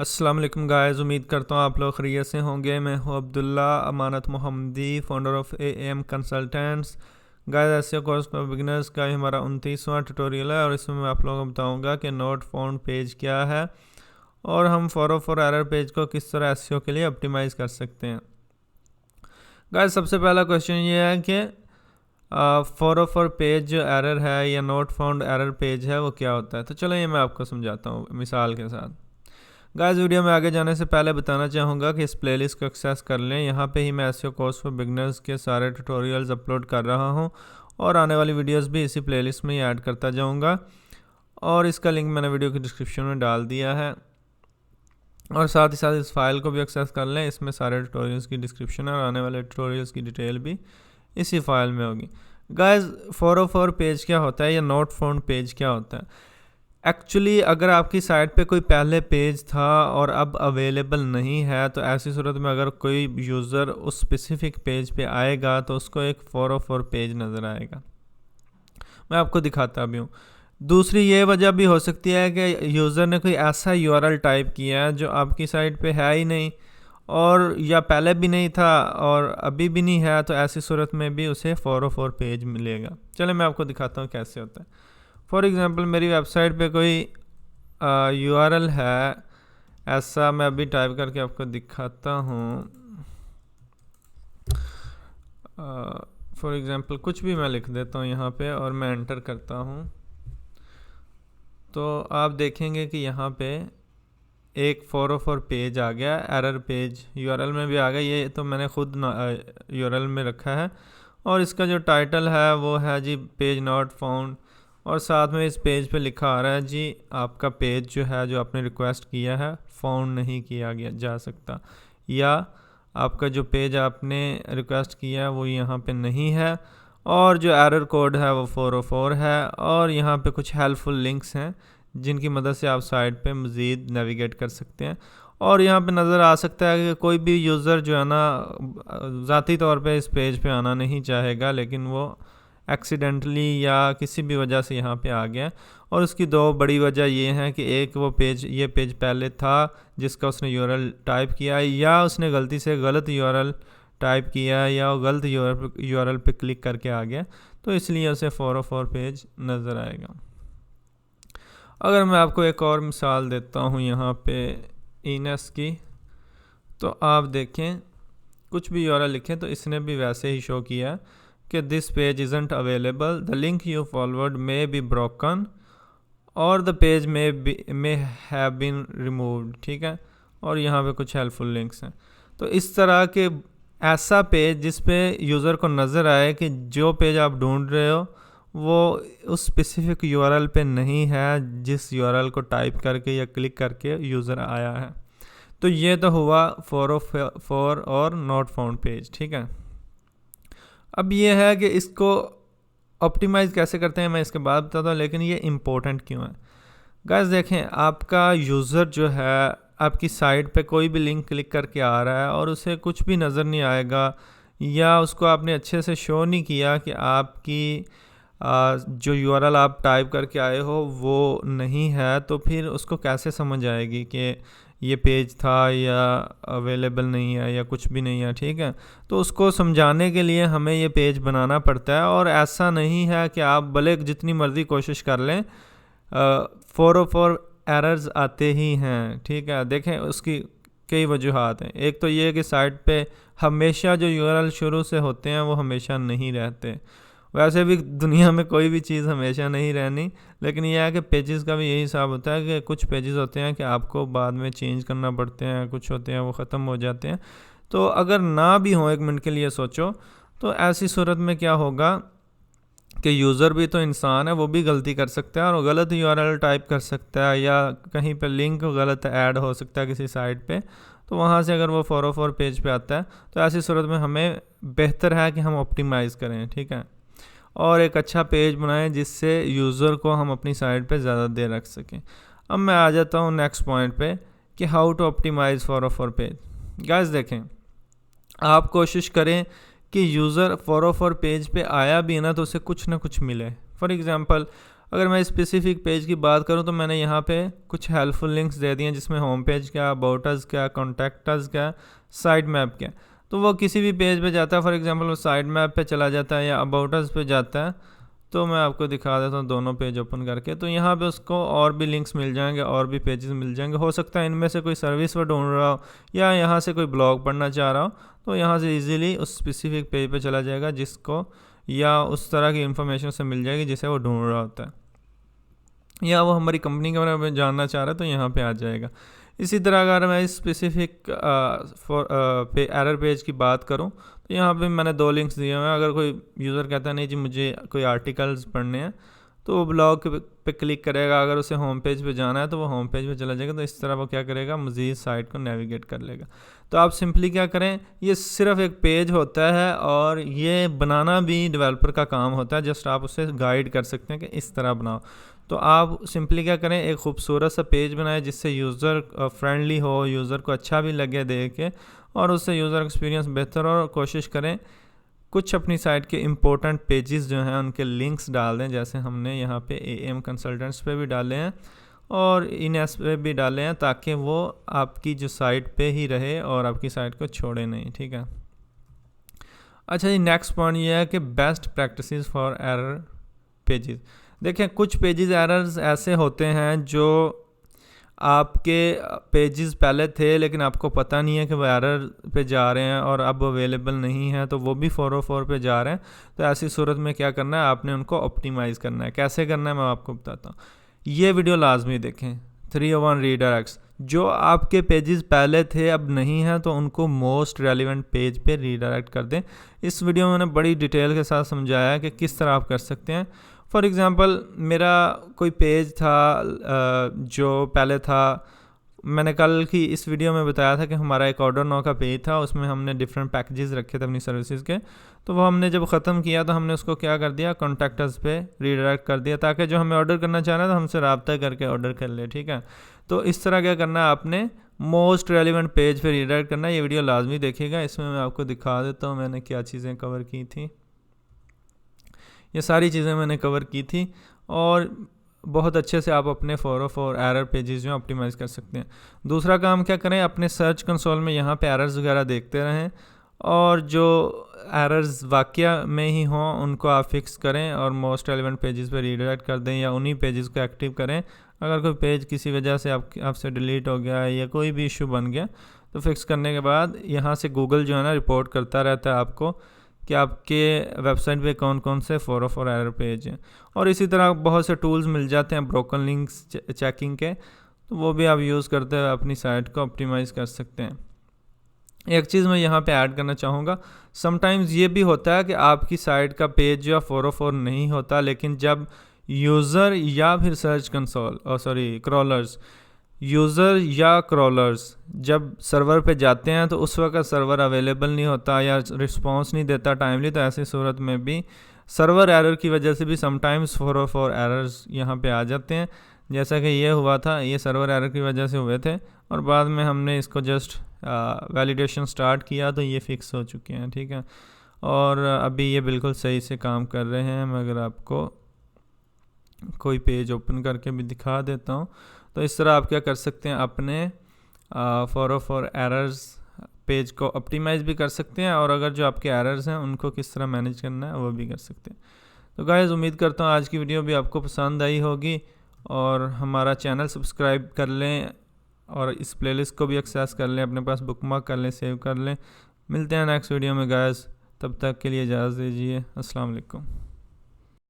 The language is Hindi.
अस्सलाम वालेकुम गाइस, उम्मीद करता हूँ आप लोग खैरियत से होंगे। मैं हूँ Abdullah Amanat Mohammadi, founder of AM consultants. Guys, SEO course for beginners का ही हमारा 29वां ट्यूटोरियल है और इसमें मैं आप लोगों को बताऊंगा कि नॉट फाउंड पेज क्या है और हम 404 एरर पेज को किस तरह एसईओ के लिए ऑप्टिमाइज़ कर सकते हैं। गाइस, सबसे पहला क्वेश्चन ये है कि 404 पेज जो एरर है या नॉट फाउंड एरर पेज है वो क्या होता है। तो चलो ये मैं आपको समझाता हूँ मिसाल के साथ। गाइस, वीडियो में आगे जाने से पहले बताना चाहूँगा कि इस प्लेलिस्ट को एक्सेस कर लें। यहाँ पे ही मैं एसईओ कोर्स फॉर बिगिनर्स के सारे ट्यूटोरियल्स अपलोड कर रहा हूँ और आने वाली वीडियोस भी इसी प्लेलिस्ट में ही ऐड करता जाऊँगा और इसका लिंक मैंने वीडियो की डिस्क्रिप्शन में डाल दिया है। और साथ ही साथ इस फाइल को भी एक्सेस कर लें, इसमें सारे ट्यूटोरियल्स की डिस्क्रिप्शन है और आने वाले ट्यूटोरियल्स की डिटेल भी इसी फाइल में होगी। गाइस, 404 पेज क्या होता है या नॉट फाउंड पेज क्या होता है। एक्चुअली अगर आपकी साइट पे कोई पहले पेज था और अब अवेलेबल नहीं है तो ऐसी सूरत में अगर कोई यूज़र उस स्पेसिफिक पेज पे आएगा तो उसको एक 404 पेज नज़र आएगा। मैं आपको दिखाता भी हूँ। दूसरी ये वजह भी हो सकती है कि यूज़र ने कोई ऐसा यूआरएल टाइप किया है जो आपकी साइट पे है ही नहीं और या पहले भी नहीं था और अभी भी नहीं है, तो ऐसी सूरत में भी उसे 404 पेज मिलेगा। चलो मैं आपको दिखाता हूँ कैसे होता है। फॉर एग्ज़ाम्पल, मेरी वेबसाइट पे कोई यूआरएल है, ऐसा मैं अभी टाइप करके आपको दिखाता हूँ। फॉर एग्ज़ाम्पल कुछ भी मैं लिख देता हूँ यहाँ पे और मैं एंटर करता हूँ तो आप देखेंगे कि यहाँ पे एक 404 पेज आ गया, एरर पेज यूआरएल में भी आ गया। ये तो मैंने खुद यूआरएल में रखा है और इसका जो टाइटल है वो है जी पेज नॉट फाउंड और साथ में इस पेज पे लिखा आ रहा है जी आपका पेज जो है जो आपने रिक्वेस्ट किया है फाउंड नहीं किया गया जा सकता, या आपका जो पेज आपने रिक्वेस्ट किया है वो यहाँ पे नहीं है और जो एरर कोड है वो 404 है और यहाँ पे कुछ हेल्पफुल लिंक्स हैं जिनकी मदद से आप साइट पे मज़ीद नेविगेट कर सकते हैं। और यहाँ पे नज़र आ सकता है कि कोई भी यूज़र जो है ना ज़ाती तौर पे इस पेज पे आना नहीं चाहेगा, लेकिन वो एक्सीडेंटली या किसी भी वजह से यहाँ पे आ गया। और उसकी दो बड़ी वजह ये हैं कि एक वो पेज ये पेज पहले था जिसका उसने यूआरएल टाइप किया या उसने गलती से गलत यूआरएल टाइप किया या वो गलत यूआरएल पे क्लिक करके आ गया, तो इसलिए उसे 404 पेज नज़र आएगा। अगर मैं आपको एक और मिसाल देता हूँ यहाँ पे इनएस की, तो आप देखें कुछ भी यूआरएल लिखें तो इसने भी वैसे ही शो किया कि this page isn't available, the link you forward may be broken और the page may have been removed. ठीक है, और यहाँ पे कुछ हेल्पफुल लिंक्स हैं। तो इस तरह के ऐसा पेज जिस पे यूज़र को नज़र आए कि जो पेज आप ढूंढ रहे हो वो उस स्पेसिफिक यूआरएल पे नहीं है जिस यूआरएल को टाइप करके या क्लिक करके यूज़र आया है। तो ये तो हुआ 404 और नॉट फाउंड पेज। ठीक है, अब ये है कि इसको ऑप्टिमाइज़ कैसे करते हैं मैं इसके बाद बताता हूँ, लेकिन ये इम्पोर्टेंट क्यों है। गाइस देखें, आपका यूज़र जो है आपकी साइट पे कोई भी लिंक क्लिक करके आ रहा है और उसे कुछ भी नज़र नहीं आएगा या उसको आपने अच्छे से शो नहीं किया कि आपकी जो यूआरएल आप टाइप करके आए हो वो नहीं है, तो फिर उसको कैसे समझ आएगी कि ये पेज था या अवेलेबल नहीं है या कुछ भी नहीं है। ठीक है, तो उसको समझाने के लिए हमें ये पेज बनाना पड़ता है और ऐसा नहीं है कि आप भले जितनी मर्ज़ी कोशिश कर लें 404 एरर्स आते ही हैं। ठीक है, देखें उसकी कई वजूहात हैं। एक तो ये कि साइट पे हमेशा जो यूआरएल शुरू से होते हैं वो हमेशा नहीं रहते। वैसे भी दुनिया में कोई भी चीज़ हमेशा नहीं रहनी, लेकिन यह है कि पेजेस का भी यही हिसाब होता है कि कुछ पेजेस होते हैं कि आपको बाद में चेंज करना पड़ते हैं, कुछ होते हैं वो ख़त्म हो जाते हैं। तो अगर ना भी हो, एक मिनट के लिए सोचो, तो ऐसी सूरत में क्या होगा कि यूज़र भी तो इंसान है, वो भी गलती कर सकता है और गलत यूआरएल टाइप कर सकता है या कहीं पे लिंक गलत ऐड हो सकता है किसी साइट पे, तो वहाँ से अगर वो 404 पेज पे आता है तो ऐसी सूरत में हमें बेहतर है कि हम ऑप्टिमाइज़ करें। ठीक है, और एक अच्छा पेज बनाएं जिससे यूज़र को हम अपनी साइट पे ज़्यादा देर रख सकें। अब मैं आ जाता हूँ नेक्स्ट पॉइंट पे कि how to optimize 404 page. Guys देखें, आप कोशिश करें कि यूज़र 404 पेज पे आया भी है ना तो उसे कुछ ना कुछ मिले। फॉर एग्ज़ाम्पल, अगर मैं स्पेसिफिक पेज की बात करूं तो मैंने यहाँ पे कुछ हेल्पफुल लिंक्स दे दिए हैं, जिसमें होम पेज क्या, अबाउट अस क्या, कॉन्टैक्ट अस क्या, साइट मैप क्या। तो वो किसी भी पेज पे जाता है, फॉर एग्जांपल वो साइट मैप पे चला जाता है या अबाउट अस पे जाता है, तो मैं आपको दिखा देता हूँ दोनों पेज ओपन करके। तो यहाँ पे उसको और भी लिंक्स मिल जाएंगे, और भी पेजेस मिल जाएंगे। हो सकता है इनमें से कोई सर्विस वो ढूंढ रहा हो या यहाँ से कोई ब्लॉग पढ़ना चाह रहा हो, तो यहाँ से इजीली उस स्पेसिफिक पेज पे चला जाएगा जिसको, या उस तरह की इन्फॉर्मेशन से मिल जाएगी जिसे वो ढूंढ रहा होता है, या वो हमारी कंपनी के बारे में जानना चाह रहा है तो यहाँ पे आ जाएगा। इसी तरह अगर मैं स्पेसिफिक एरर पेज की बात करूँ तो यहाँ पे मैंने 2 लिंक्स दिए हुए हैं। अगर कोई यूज़र कहता है नहीं जी मुझे कोई आर्टिकल्स पढ़ने हैं, तो वो ब्लॉग पे क्लिक करेगा। अगर उसे होम पेज पे जाना है तो वो होम पेज पे चला जाएगा। तो इस तरह वो क्या करेगा, मज़ीद साइट को नेविगेट कर लेगा। तो आप सिंपली क्या करें, ये सिर्फ एक पेज होता है और ये बनाना भी डेवलपर का काम होता है। जस्ट आप उसे गाइड कर सकते हैं कि इस तरह बनाओ। तो आप सिंपली क्या करें, एक खूबसूरत सा पेज बनाएं जिससे यूज़र फ्रेंडली हो, यूज़र को अच्छा भी लगे देख के, और उससे यूज़र एक्सपीरियंस बेहतर हो। कोशिश करें कुछ अपनी साइट के इम्पोर्टेंट पेजेस जो हैं उनके लिंक्स डाल दें, जैसे हमने यहाँ पे AM कंसल्टेंट्स पे भी डाले हैं और इनएस पे भी डाले हैं, ताकि वो आपकी जो साइट पे ही रहे और आपकी साइट को छोड़े नहीं। ठीक है। अच्छा जी, नेक्स्ट पॉइंट ये है कि best practices for error pages. देखें, कुछ पेजेस एरर्स ऐसे होते हैं जो आपके पेजेस पहले थे लेकिन आपको पता नहीं है कि वो एरर पे जा रहे हैं और अब अवेलेबल नहीं है, तो वो भी 404 पे जा रहे हैं। तो ऐसी सूरत में क्या करना है, आपने उनको ऑप्टिमाइज़ करना है। कैसे करना है मैं आपको बताता हूँ। ये वीडियो लाजमी देखें, 301 रीडायरेक्ट्स। जो आपके पेजेस पहले थे अब नहीं है तो उनको मोस्ट रेलिवेंट पेज पे रीडायरेक्ट कर दें। इस वीडियो में मैंने बड़ी डिटेल के साथ समझाया है कि किस तरह आप कर सकते हैं। फॉर एग्ज़ाम्पल, मेरा कोई पेज था जो पहले था, मैंने कल की इस वीडियो में बताया था कि हमारा एक ऑर्डर नाउ का पेज था, उसमें हमने डिफरेंट पैकेजेस रखे थे अपनी सर्विसेज के। तो वो हमने जब ख़त्म किया तो हमने उसको क्या कर दिया, कॉन्टैक्ट अस पे रीडायरेक्ट कर दिया, ताकि जो हमें ऑर्डर करना चाह रहा है तो हमसे रब्ता करके ऑर्डर कर ले। ठीक है। तो इस तरह क्या करना है, आपने मोस्ट रेलिवेंट पेज पे रीडायरेक्ट करना है। ये वीडियो लाजमी देखिएगा, इसमें मैं आपको दिखा देता हूँ मैंने क्या चीज़ें कवर की थी। ये सारी चीज़ें मैंने कवर की थी और बहुत अच्छे से आप अपने 404 एरर पेजेस जो ऑप्टिमाइज़ कर सकते हैं। दूसरा काम क्या करें, अपने सर्च कंसोल में यहाँ पे एरर्स वगैरह देखते रहें, और जो एरर्स वाकया में ही हों उनको आप फिक्स करें और मोस्ट रेलिवेंट पेजेस पे रीडायरेक्ट कर दें, या उन्हीं पेजेस को एक्टिव करें। अगर कोई पेज किसी वजह से आपसे डिलीट हो गया या कोई भी इशू बन गया, तो फिक्स करने के बाद यहाँ से गूगल जो है ना रिपोर्ट करता रहता है आपको कि आपके वेबसाइट पे कौन कौन से 404 एरर पेज हैं। और इसी तरह बहुत से टूल्स मिल जाते हैं ब्रोकन लिंक्स चेकिंग के, तो वो भी आप यूज़ करते हुए अपनी साइट को ऑप्टिमाइज़ कर सकते हैं। एक चीज़ मैं यहाँ पे ऐड करना चाहूँगा, समटाइम्स ये भी होता है कि आपकी साइट का पेज जो है 404 नहीं होता, लेकिन जब यूज़र या फिर सर्च कंसोल क्रॉलर्स, यूज़र या क्रॉलर्स जब सर्वर पे जाते हैं तो उस वक्त सर्वर अवेलेबल नहीं होता या रिस्पांस नहीं देता टाइमली, तो ऐसी सूरत में भी सर्वर एरर की वजह से भी समटाइम्स 404 एरर्स यहाँ पे आ जाते हैं। जैसा कि ये हुआ था, ये सर्वर एरर की वजह से हुए थे और बाद में हमने इसको जस्ट वैलिडेशन स्टार्ट किया तो ये फिक्स हो चुके हैं। ठीक है। और अभी ये बिल्कुल सही से काम कर रहे हैं। मैं अगर आपको कोई पेज ओपन करके भी दिखा देता हूँ, तो इस तरह आप क्या कर सकते हैं, अपने 404 एरर्स पेज को ऑप्टिमाइज़ भी कर सकते हैं, और अगर जो आपके एरर्स हैं उनको किस तरह मैनेज करना है वो भी कर सकते हैं। तो गाइस, उम्मीद करता हूँ आज की वीडियो भी आपको पसंद आई होगी, और हमारा चैनल सब्सक्राइब कर लें और इस प्लेलिस्ट को भी एक्सेस कर लें, अपने पास बुकमार्क कर लें, सेव कर लें। मिलते हैं नेक्स्ट वीडियो में गाइस, तब तक के लिए इजाज़त दीजिए। अस्सलाम वालेकुम।